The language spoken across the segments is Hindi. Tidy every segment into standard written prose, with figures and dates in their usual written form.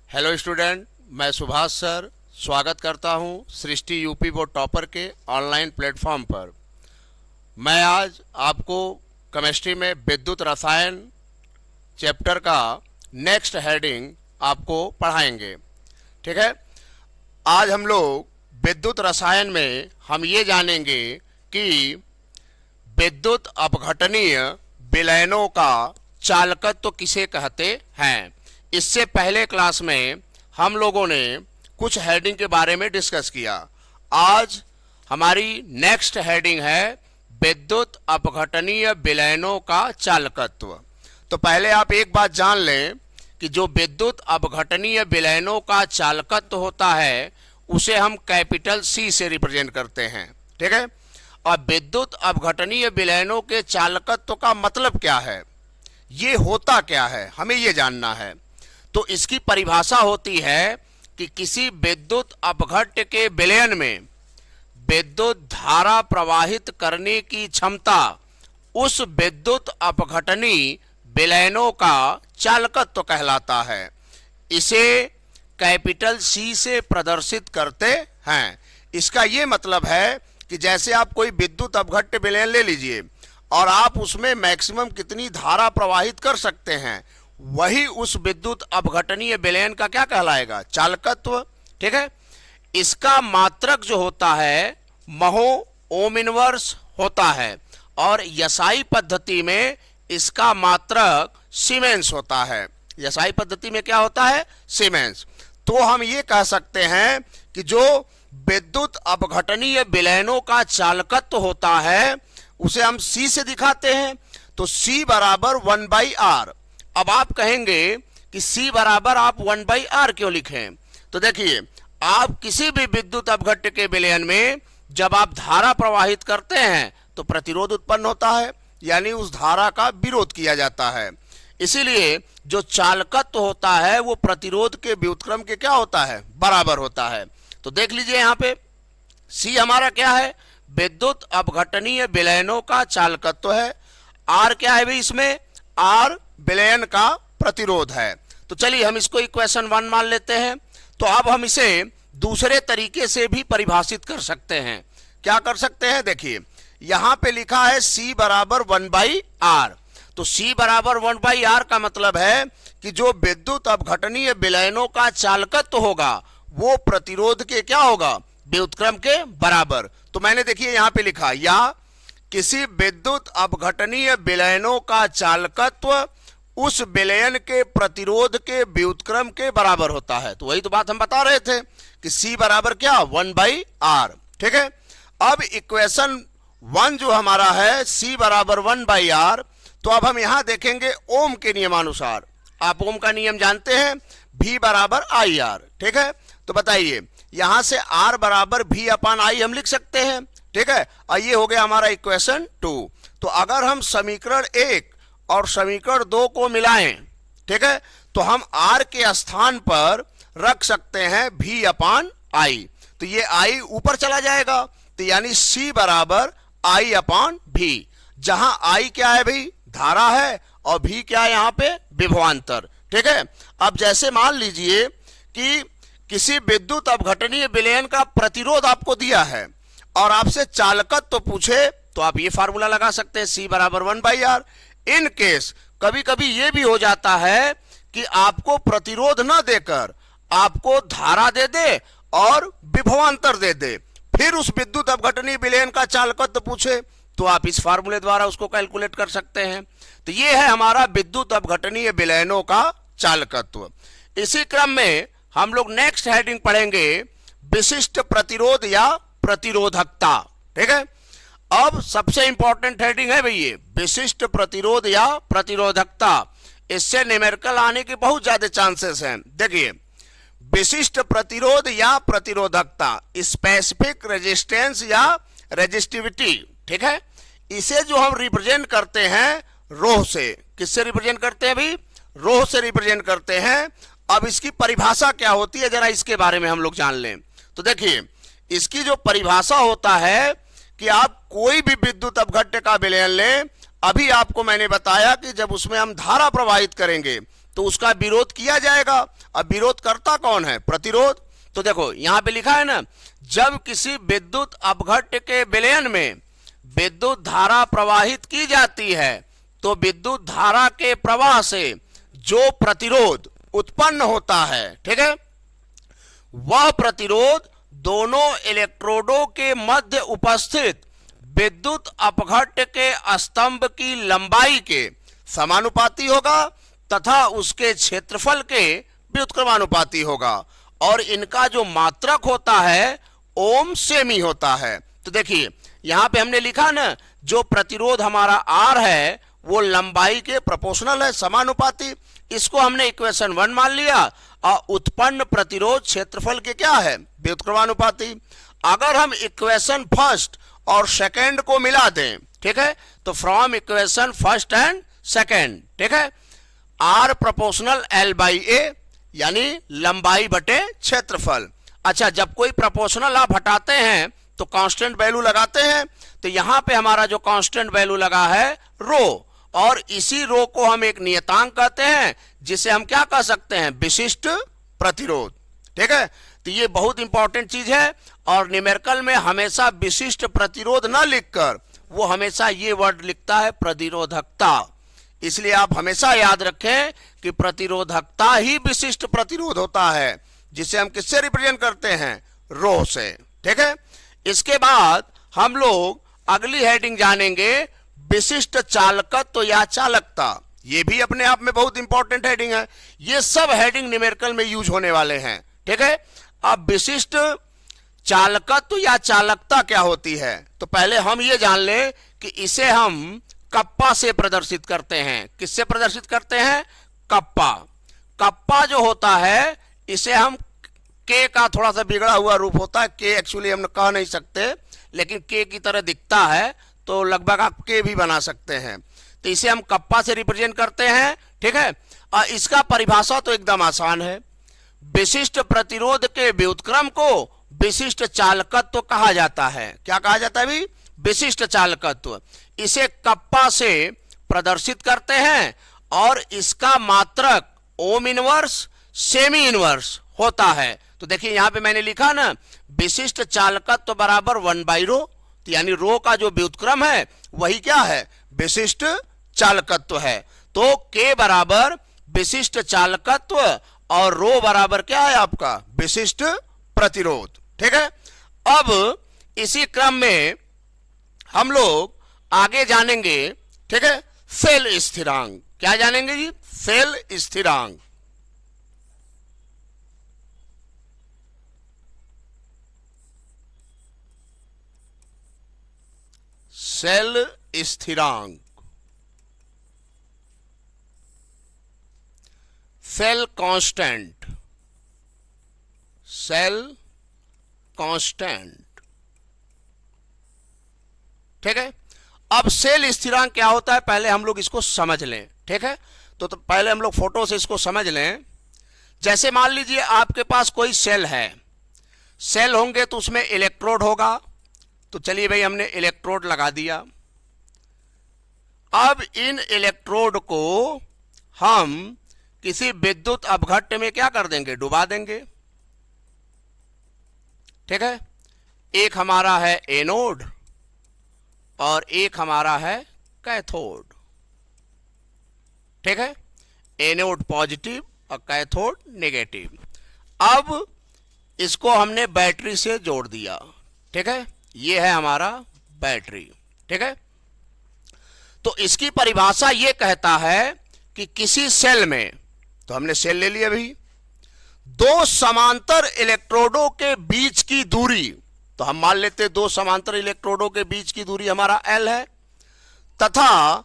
हेलो स्टूडेंट, मैं सुभाष सर स्वागत करता हूं सृष्टि यूपी बोर्ड टॉपर के ऑनलाइन प्लेटफॉर्म पर। मैं आज आपको केमिस्ट्री में विद्युत रसायन चैप्टर का नेक्स्ट हेडिंग आपको पढ़ाएंगे। ठीक है, आज हम लोग विद्युत रसायन में हम ये जानेंगे कि विद्युत अपघटनीय विलयनों का चालकत्व किसे कहते हैं। इससे पहले क्लास में हम लोगों ने कुछ हेडिंग के बारे में डिस्कस किया। आज हमारी नेक्स्ट हेडिंग है विद्युत अपघटनीय विलयनों का चालकत्व। तो पहले आप एक बात जान लें कि जो विद्युत अपघटनीय विलयनों का चालकत्व होता है उसे हम कैपिटल सी से रिप्रेजेंट करते हैं। ठीक है, और विद्युत अपघटनीय विलयनों के चालकत्व का मतलब क्या है, ये होता क्या है, हमें ये जानना है। तो इसकी परिभाषा होती है कि किसी विद्युत अपघट्य के विलयन में विद्युत धारा प्रवाहित करने की क्षमता उस विद्युत अपघटनी विलयनों का चालकत्व कहलाता है। इसे कैपिटल सी से प्रदर्शित करते हैं। इसका ये मतलब है कि जैसे आप कोई विद्युत अपघट्य विलयन ले लीजिए और आप उसमें मैक्सिमम कितनी धारा प्रवाहित कर सकते हैं, वही उस विद्युत अपघटनीय विलयन का क्या कहलाएगा, चालकत्व। ठीक है, इसका मात्रक जो होता है महो ओम इनवर्स होता है और यसाई पद्धति में इसका मात्रक सीमेंस होता है। यसाई पद्धति में क्या होता है, सीमेंस। तो हम ये कह सकते हैं कि जो विद्युत अपघटनीय विलयनों का चालकत्व होता है उसे हम सी से दिखाते हैं। तो सी बराबर 1/r। अब आप कहेंगे कि सी बराबर आप 1/r क्यों लिखें। तो देखिए, आप किसी भी विद्युत अपघट्य के विलयन में जब आप धारा प्रवाहित करते हैं तो प्रतिरोध उत्पन्न होता है, यानी उस धारा का विरोध किया जाता है। इसीलिए जो चालकत्व होता है वो प्रतिरोध के व्युत्क्रम के क्या होता है, बराबर होता है। तो देख लीजिए यहाँ पे सी हमारा क्या है, विद्युत अपघटनीय विलयनों का चालकत्व है। आर क्या है भाई, इसमें आर विलयन का प्रतिरोध है। तो चलिए हम इसको इक्वेशन 1 मान लेते हैं। तो अब हम इसे दूसरे तरीके से भी परिभाषित कर सकते हैं। क्या कर सकते हैं, देखिए यहां पे लिखा है C बराबर 1/r। तो C बराबर 1/r का मतलब है कि जो विद्युत अपघटनीय विलयनों का चालकत्व होगा वो प्रतिरोध के क्या होगा, व्युत्क्रम के बराबर। तो मैंने देखिए यहां पे लिखा, या किसी विद्युत अपघटनीय विलयनों का चालकत्व उस विलयन के प्रतिरोध के व्युत्क्रम के बराबर होता है। तो वही तो बात हम बता रहे थे कि C बराबर क्या, 1/r। ठीक है, अब इक्वेशन 1 जो हमारा है C बराबर 1/r, तो अब हम यहां देखेंगे ओम के नियमानुसार। आप ओम का नियम जानते हैं, V बराबर IR। ठीक है, तो बताइए यहां से R बराबर V/I हम लिख सकते हैं। ठीक है, और ये हो गया हमारा इक्वेशन 2। तो अगर हम समीकरण 1 और समीकरण 2 को मिलाएं, ठीक है, तो हम R के स्थान पर रख सकते हैं V/I। तो ये I ऊपर चला जाएगा, तो यानी C बराबर I/V, जहां I क्या है भाई, धारा है, और V क्या है यहाँ पे, विभवांतर। ठीक है, अब जैसे मान लीजिए कि किसी विद्युत अपघटनीय विलयन का प्रतिरोध आपको दिया है और आपसे चालकत्व तो पूछे, तो आप ये फार्मूला लगा सकते हैं C बराबर 1/r। इन केस कभी कभी ये भी हो जाता है कि आपको प्रतिरोध न देकर आपको धारा दे दे और विभवांतर दे दे, फिर उस विद्युत अपघटनीय विलयन का चालकत्व पूछे, तो आप इस फार्मूले द्वारा उसको कैलकुलेट कर सकते हैं। तो ये है हमारा विद्युत अपघटनीय विलयनों का चालकत्व। इसी क्रम में हम लोग नेक्स्ट हेडिंग पढ़ेंगे विशिष्ट प्रतिरोध या प्रतिरोधकता। ठीक है, अब सबसे इंपॉर्टेंट हेडिंग है भैया विशिष्ट प्रतिरोध या प्रतिरोधकता। इससे न्यूमेरिकल आने के बहुत ज्यादा चांसेस हैं। देखिए, विशिष्ट प्रतिरोध या प्रतिरोधकता, स्पेसिफिक रेजिस्टेंस या रेजिस्टिविटी। ठीक है, इसे जो हम रिप्रेजेंट करते हैं रोह से, किससे रिप्रेजेंट करते हैं भाई, रोह से रिप्रेजेंट करते हैं। अब इसकी परिभाषा क्या होती है, जरा इसके बारे में हम लोग जान लें। तो देखिए, इसकी जो परिभाषा होता है कि आप कोई भी विद्युत अपघट्य का विलयन लें, अभी आपको मैंने बताया कि जब उसमें हम धारा प्रवाहित करेंगे तो उसका विरोध किया जाएगा, अब विरोधकर्ता कौन है? प्रतिरोध। तो देखो यहां पे लिखा है ना, जब किसी विद्युत अपघट्य के विलयन में विद्युत धारा प्रवाहित की जाती है तो विद्युत धारा के प्रवाह से जो प्रतिरोध उत्पन्न होता है, ठीक है, वह प्रतिरोध दोनों इलेक्ट्रोडों के मध्य उपस्थित विद्युत अपघट्य के स्तंभ की लंबाई के समानुपाती होगा तथा उसके क्षेत्रफल के व्युत्क्रमानुपाती होगा, और इनका जो मात्रक होता है ओम सेमी होता है। तो देखिए यहां पे हमने लिखा ना, जो प्रतिरोध हमारा आर है वो लंबाई के प्रोपोर्शनल है, समानुपाती। इसको हमने इक्वेशन 1 मान लिया, और उत्पन्न प्रतिरोध क्षेत्रफल के क्या है? व्युत्क्रमानुपाती। अगर हम इक्वेशन फर्स्ट और सेकंड को मिला दें, ठीक है, तो from equation first and second, ठीक है, आर प्रोपोर्शनल एल बाई ए, यानी लंबाई बटे क्षेत्रफल। अच्छा, जब कोई प्रोपोर्शनल आप हटाते हैं तो कांस्टेंट वैल्यू लगाते हैं, तो यहां पे हमारा जो कांस्टेंट वैल्यू लगा है रो, और इसी रो को हम एक नियतांक कहते हैं, जिसे हम क्या कह सकते हैं? विशिष्ट प्रतिरोध, ठीक है। तो ये बहुत इंपॉर्टेंट चीज है, और न्यूमेरिकल में हमेशा विशिष्ट प्रतिरोध ना लिखकर वो हमेशा ये वर्ड लिखता है प्रतिरोधकता। इसलिए आप हमेशा याद रखें कि प्रतिरोधकता ही विशिष्ट प्रतिरोध होता है, जिसे हम किससे रिप्रेजेंट करते हैं? रो से, ठीक है। इसके बाद हम लोग अगली हेडिंग जानेंगे, विशिष्ट चालकत्व या चालकता। ये भी अपने आप में बहुत इंपॉर्टेंट हेडिंग है। ये सब हेडिंग न्यूमेरिकल में यूज होने वाले हैं, ठीक है। अब विशिष्ट चालकत्व या चालकता क्या होती है, तो पहले हम ये जान लें कि इसे हम कप्पा से प्रदर्शित करते हैं। किससे प्रदर्शित करते हैं? कप्पा। कप्पा जो होता है इसे हम के का थोड़ा सा बिगड़ा हुआ रूप होता है, के एक्चुअली हम कह नहीं सकते, लेकिन के की तरह दिखता है, तो लगभग आप के भी बना सकते हैं। तो इसे हम कप्पा से रिप्रेजेंट करते हैं, ठीक है। और इसका परिभाषा तो एकदम आसान है, विशिष्ट प्रतिरोध के व्युत्क्रम को विशिष्ट चालकत्व कहा जाता है। क्या कहा जाता है भाई? विशिष्ट चालकत्व। इसे कप्पा से प्रदर्शित करते हैं, और इसका मात्रक ओम इनवर्स सेमी इनवर्स होता है। तो देखिए यहां पे मैंने लिखा ना, विशिष्ट चालकत्व बराबर 1/ρ, यानी रो का जो व्युत्क्रम है वही क्या है? विशिष्ट चालकत्व है। तो के बराबर विशिष्ट चालकत्व और रो बराबर क्या है आपका? विशिष्ट प्रतिरोध, ठीक है। अब इसी क्रम में हम लोग आगे जानेंगे, ठीक है, सेल स्थिरांक। क्या जानेंगे जी? सेल स्थिरांक। सेल स्थिरांक, सेल कांस्टेंट, सेल कांस्टेंट, ठीक है। अब सेल स्थिरांक क्या होता है पहले हम लोग इसको समझ लें, ठीक है। तो पहले हम लोग फोटो से इसको समझ लें। जैसे मान लीजिए आपके पास कोई सेल है, सेल होंगे तो उसमें इलेक्ट्रोड होगा, तो चलिए भाई हमने इलेक्ट्रोड लगा दिया। अब इन इलेक्ट्रोड को हम किसी विद्युत अपघट्य में क्या कर देंगे? डुबा देंगे, ठीक है। एक हमारा है एनोड और एक हमारा है कैथोड, ठीक है। एनोड पॉजिटिव और कैथोड नेगेटिव। अब इसको हमने बैटरी से जोड़ दिया, ठीक है। ये है हमारा बैटरी, ठीक है। तो इसकी परिभाषा ये कहता है कि किसी सेल में, तो हमने सेल ले लिया अभी, दो समांतर इलेक्ट्रोडों के बीच की दूरी, तो हम मान लेते हैं दो समांतर इलेक्ट्रोडों के बीच की दूरी हमारा L है, तथा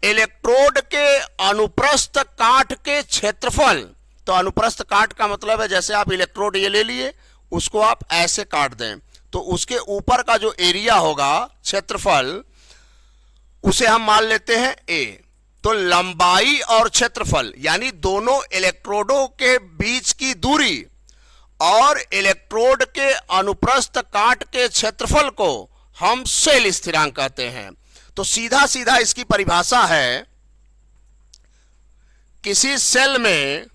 इलेक्ट्रोड के अनुप्रस्थ काट के क्षेत्रफल। तो अनुप्रस्थ काट का मतलब है जैसे आप इलेक्ट्रोड ये ले लिए, उसको आप ऐसे काट दें, तो उसके ऊपर का जो एरिया होगा, क्षेत्रफल, उसे हम मान लेते हैं A। तो लंबाई और क्षेत्रफल यानी दोनों इलेक्ट्रोडों के बीच की दूरी और इलेक्ट्रोड के अनुप्रस्थ काट के क्षेत्रफल को हम सेल स्थिरांक कहते हैं। तो सीधा सीधा इसकी परिभाषा है, किसी सेल में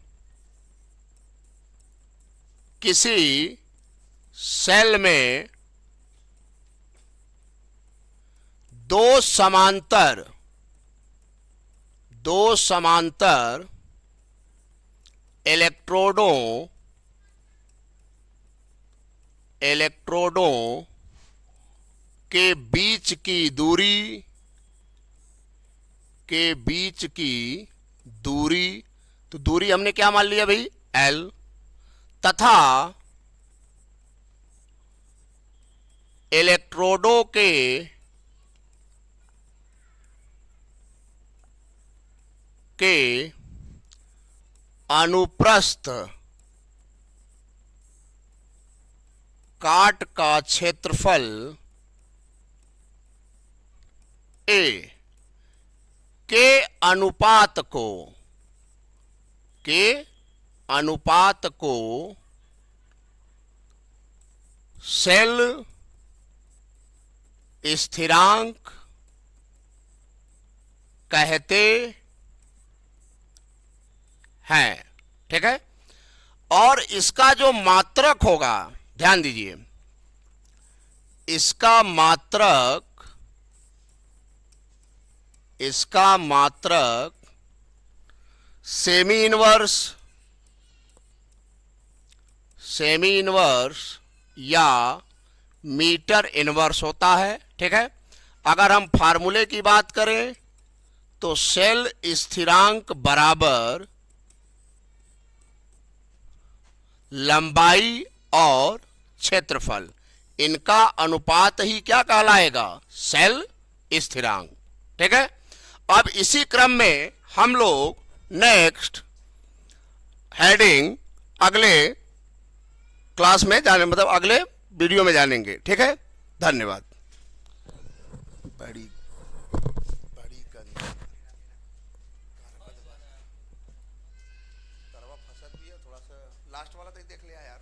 किसी सेल में दो समांतर इलेक्ट्रोडों के बीच की दूरी, तो दूरी हमने क्या मान लिया भाई, L, तथा इलेक्ट्रोडों के अनुप्रस्थ काट का क्षेत्रफल A के अनुपात को सेल स्थिरांक कहते हैं। ठीक है, और इसका जो मात्रक होगा, ध्यान दीजिए, इसका मात्रक सेमी इनवर्स या मीटर इनवर्स होता है। ठीक है, अगर हम फार्मूले की बात करें तो सेल स्थिरांक बराबर लंबाई और क्षेत्रफल, इनका अनुपात ही क्या कहलाएगा, सेल स्थिरांक। ठीक है, अब इसी क्रम में हम लोग नेक्स्ट हेडिंग अगले क्लास में जाने, मतलब अगले वीडियो में जानेंगे। ठीक है, धन्यवाद। बड़ी फसद भी है, थोड़ा सा लास्ट वाला तक देख लिया यार।